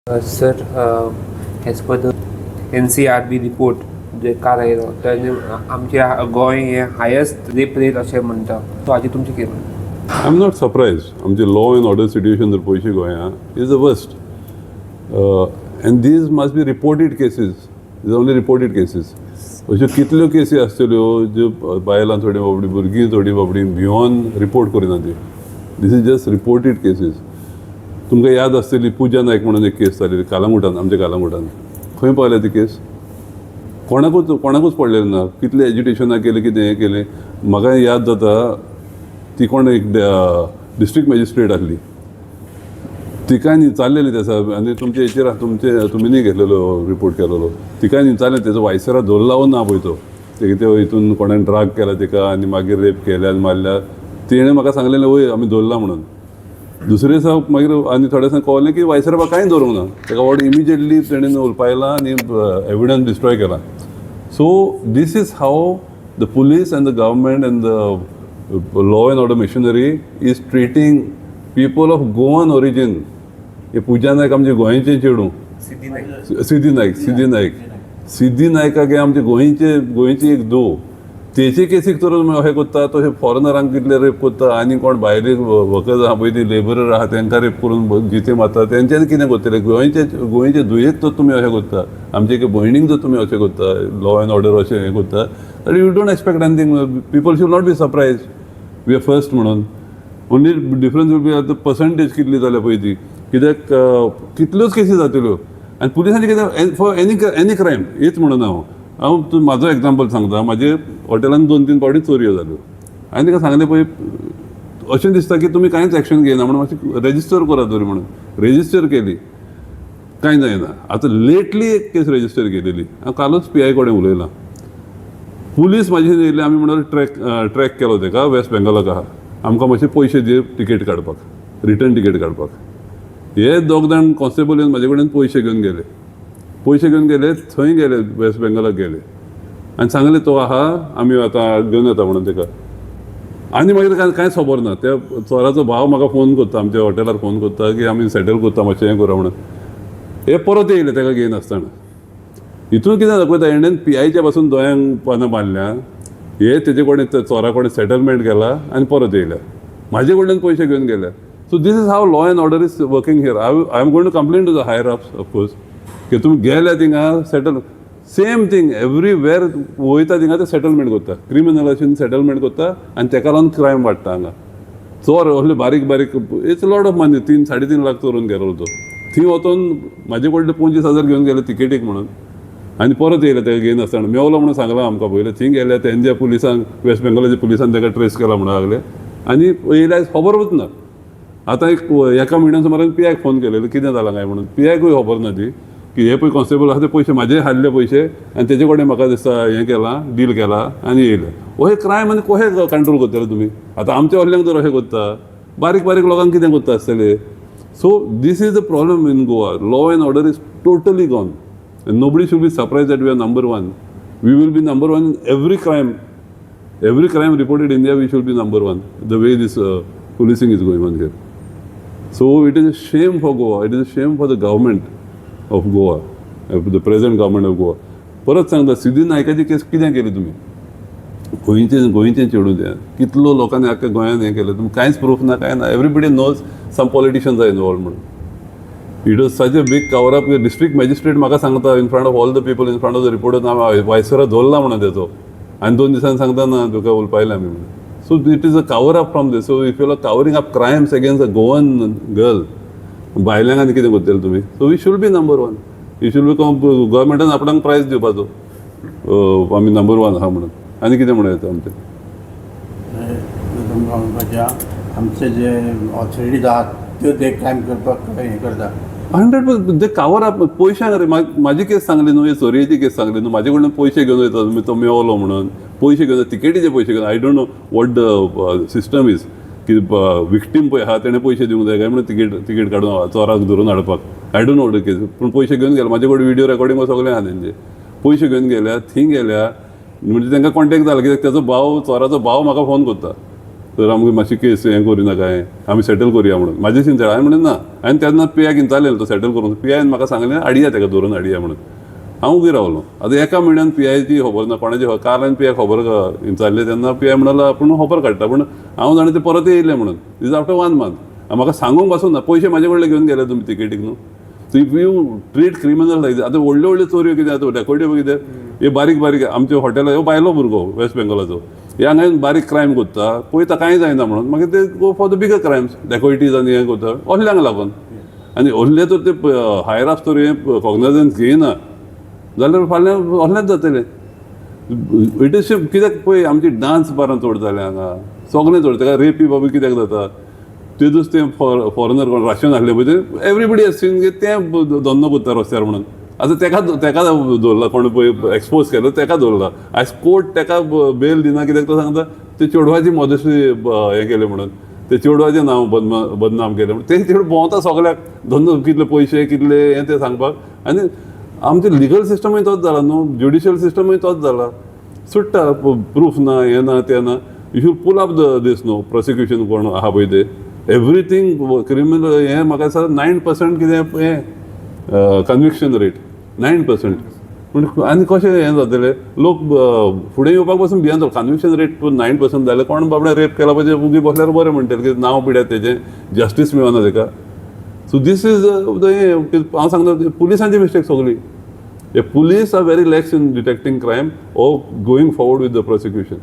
Sir as per the NCRB report जे काल आयलो ताणे आमचे गोंय हे हायेस्ट रेप रेट अशें म्हणटा सो हाजी तुमचें कितें म्हणणें? I am not surprise. आमचे लॉ अँड ऑर्डर सिट्युएशन जर पळयची गोंया is the worst and these must be reported cases. Is only reported cases. अश्यो कितल्यो केसी आसतल्यो ज्यो बायलां थोडी बाबडी भुरगीं थोडी बाबडी भिवून रिपोर्ट करिना ती. This is just reported cases. तुमकां याद आसतली पुजा नायक म्हणून एक केस जाली कालांगुटान, आमच्या कालांगुटान. खंय पावल्या ती केस? कोणाकूच पडलेलें ना. कितलें एज्युटेशनाक केलें, कितें हें केलें. म्हाका याद जाता ती कोण एक डिस्ट्रिक्ट मॅजिस्ट्रेट आसली, तिकाय न्हिचाल्लेली त्या दिसा आनी तुमचे हेचेर तुमी घेतलेलो रिपोर्ट केलेलो. तिकाय न्हिचाल्लें, तेजो वायसरा धोल लावन ना पळय तो. ते हितून कोणें ड्राग केला तिका आनी मागीर रेप केल्या आनी मारल्या. तिणें म्हाका सांगलेलें वय आमी दवरला म्हणून. दुसरे दिसा मागीर आनी थोड्या दिसांनी कळलें की वायसरा बाबा कांय दवरूंक ना. ताका व्हड इमिजिएटली तेणें उलपायला आनी एविडन्स डिस्ट्रॉय केला. So this is how the police and the government and the law and order machinery is treating people of Goan origin. हे पुजा नायक आमचे गोंयचे चेडूं, सिद्धी नायकाक हे आमचे गोंयचे एक दो तेचे केसीक तर अशें करता. तशें फॉरेनरांक कितले रेप करता आनी कोण भायले वर्कर्स आहा पळय ती लेबरर आहा तांकां रेप करून जिते मारता. तेंच्यांनी कितें करतले? गोंयचे दुयेक तर तुमी अशें करता. आमचे एके भयणीक जर तुमी अशें करता, लॉ अँड ऑर्डर अशें हें करता, तर you don't expect anything. People should not be surprise. We are first म्हणून. ओन्ली डिफरन्स वील बी आतां पर्संटेज कितली जाल्या पळय ती. कित्याक कितल्योच केसी जातल्यो आनी पुलिसांनी कितें फॉर एनी क्रायम हेच म्हणून हांव म्हाजो एग्जाम्पल सांगता. म्हाजे हॉटेलान 2-3 फावटी चोरयो जाल्यो. हांवें तिका सांगलें पळय अशें दिसता की तुमी कांयच एक्शन घेयना म्हणून मातशें रेजिस्टर करात तरी म्हणून. रेजिस्टर केली, कांय जायना. आतां लेटली एक केस रेजिस्टर केलेली. हांव कालूच PI कडेन उलयलां. पुलीस म्हाजे येयले, आमी म्हणून ट्रॅक केलो ताका वेस्ट बेंगॉलाक आहा. आमकां मातशे पयशे दी टिकेट काडपाक, रिटर्न टिकेट काडपाक. हे दोग जाण कॉन्स्टेबल येवन म्हाजे कडेन पयशे घेवन गेले. थंय गेले, वेस्ट बेंगॉलाक गेले आनी सांगलें तो आहा, आमी आतां घेवन येता म्हणून ताका. आनी मागीर कांयच खबर ना. त्या चोराचो भाव म्हाका फोन करता, आमच्या हॉटेलार फोन करता की आमी सेटल करता, मातशें हें करा म्हणून. हे परत येयले ताका घेयन आसतना. हितून कितें दाखयता, हेणेन PIच्या पासून दोयांक पानां बांदल्या. हे तेजे कडेन चोरा कडेन सेटलमेंट केला आनी परत येयल्या. म्हाजे कडल्यान पयशे घेवन गेल्या. So this is how law and order is working here. I am going to complain to the higher ups of course की तुमी गेल्या थिंगा सेटल. सेम थिंग एवरीवेर वयता थिंगा ते सेटलमेंट करता. क्रिमिनल अशें सेटलमेंट करता आनी ताका लागून क्रायम वाडटा हांगा. चोर असले बारीक इट्स लॉट ऑफ मनी. 3-3.5 लाख चोरून गेलो तो. थंय वचून म्हाजे कडले 25,000 घेवन गेले तिकेटीक म्हणून आनी परत येयले ताका घेयन आसतना. मेवलो म्हणून सांगलां आमकां पयलें. थंय गेले, तेंच्या पुलिसांक, वेस्ट बेंगॉलाच्या पुलिसान ताका ट्रेस केला म्हणून लागले आनी येयले. आयज खबरूच ना. आतां एका म्हयन्या सुमारान PIक फोन केलेलो कितें जालां काय म्हणून. PIकूय खबर ना ती की हे पळय कॉन्स्टेबल आहा ते पयशे म्हाजे हाडले पयशे आनी तेजे कडेन म्हाका दिसता हें केलां, डील केला आनी येयले. हे क्रायम आनी कशें कंट्रोल करतले तुमी? आतां आमच्या व्हडल्यांक जर अशें करता, बारीक लोकांक कितें करता आसतले? So this is the problem in Goa. Law and order is totally gone. Nobody should be surprise that we are number 1. We will be number 1 in every crime reported India. We should be number 1 the way this policing is going on here. So it is a shame for Goa. It is a shame for the government of Goa, the present government of Goa. परत सांगता, सिद्धी नायकाची केस कितें केली तुमी? गोंयचें चेडूं तें. कितलो लोकांनी आख्या गोंयांत हें केलें. तुमी कांयच प्रूफ ना, कांय ना. Everybody knows some politicians are involve म्हणून. It was such a big cover up. District magistrate म्हाका सांगता in front of all the people, in front of the reporters, हांव वायसरा धरला म्हणून तेचो. आनी 2 दिसांनी सांगता ना तुका उलपायलें आमी म्हणून. So it is a cover up from this. So if you are covering up crimes against a Goan girl, बायलांक आनी कितें करतले तुमी? So we should be number 1. You should become गव्हर्मेंटान आपणाक प्रायज दिवपाचो आमी नंबर 1 आहा म्हणून. आनी कितें म्हणून येता आमचें? आमचे जे ऑथॉरिटीज आहात त्यो ते क्रायम करपाक हें करता. 100% ते कवर अप. पयशांक रे. म्हाजी केस सांगली न्हू, चोरयेची केस सांगली न्हू. म्हाजे कडल्यान पयशे घेवन वयता तुमी, तो मेवलो म्हणून पयशे घेवन, तिकेटीचे पयशे घेवन. I don't know what the system is की विक्टीम पळय आहा तेणें पयशे दिवंक जाय काय म्हणून तिकेट काडून चोराक धरून हाडपाक. I don't know what the case. पूण पयशे घेवन गेले. म्हाजे कडेन व्हिडिओ रेकॉर्डिंग सगळें आहा तेंचे. पयशे घेवन गेल्या, थंय गेल्या म्हणजे तांकां कॉन्टेक्ट जाला. कित्याक तेजो भाव, चोराचो भाव म्हाका फोन करता. तर आमकां मातशी केस हें करिना काय आमी सेटल करुया म्हणून म्हाजे चिंतले हांवें म्हणलें ना हांवें तेन्ना पियाक इंचारलेलो तो सेटल करून पियान म्हाका सांगलें हाडया ताका धरून हाडया म्हणून हांव उगी रावलो आतां एका म्हयन्यान पियाची खबर ना कोणाची काल हांवें पियाक खबर इंचारले तेन्ना पियाय म्हणलो आपूण खबर काडटा पूण हांव जाणा ते परत येयले म्हणून इज आफ्टर 1 मंथ म्हाका सांगूंक पासून ना पयशे म्हाजे कडले घेवन गेले तुमी तिकेटीक न्हू so if you treat criminal like आतां व्हडल्यो व्हडल्यो चोरयो कितें आतां डेकोरेटिव्ह कितें हे बारीक बारीक आमच्या हॉटेलार ह्यो बायलो भुरगो वेस्ट बेंगॉलाचो हे हांगा बारीक क्रायम करता पळयता कांय जायना म्हणून मागीर ते go for the bigger crimes dacoities आनी हें करता असल्यांक लागून आनी असले तर ते हायर अप तर हें कॉग्नायजन्स घेयना जाल्यार फाल्यां असलेंच जातलें इट इज कित्याक पळय आमची डान्स बारां चड जाले हांगा सगळें चड ताका रेपी बाबी कित्याक जाता तेदूच ते फॉरेनर कोण राशन आहले पळय ते एवरीबडी हॅज सीन ते धंदो करता रस्त्यार म्हणून आतां तेका दवरला कोण पळय एक्सपोज केलो तेका दवरला आयज कोर्ट तेका बेल दिना कित्याक तो सांगता ते चेडवाची मॉडेस्टी हें केलें म्हणून ते चेडवाचें नांव बदनाम केलें म्हणून ते चेडूं भोंवता सगळ्याक धंदो कितले पयशे कितले हें ते सांगपाक आनी आमचें लिगल सिस्टमूय तोच जाला न्हू ज्युडिशियल सिस्टमूय तोच जाला सुट्टा प्रूफ ना हें ना तें ना यू शूड पूल अप दीस न्हू प्रोसिक्युशन कोण आहा पळय ते एवरीथींग क्रिमिनल हें म्हाका दिसता 9% कितें हें कन्विक्शन रेट 9%. पूण आनी कशें हें जातलें लोक फुडें येवपाक पासून भियेन कन्विक्शन रेट 9% जालें कोण बाबडे रेप केला पळय उगी बसल्यार बरें म्हणटलें की नांव पिड्यात तेजें जस्टीस मेळना ताका सो दीस इज हांव सांगता पुलिसांची मिस्टेक सगळी police are very lax in detecting crime or going forward with the prosecution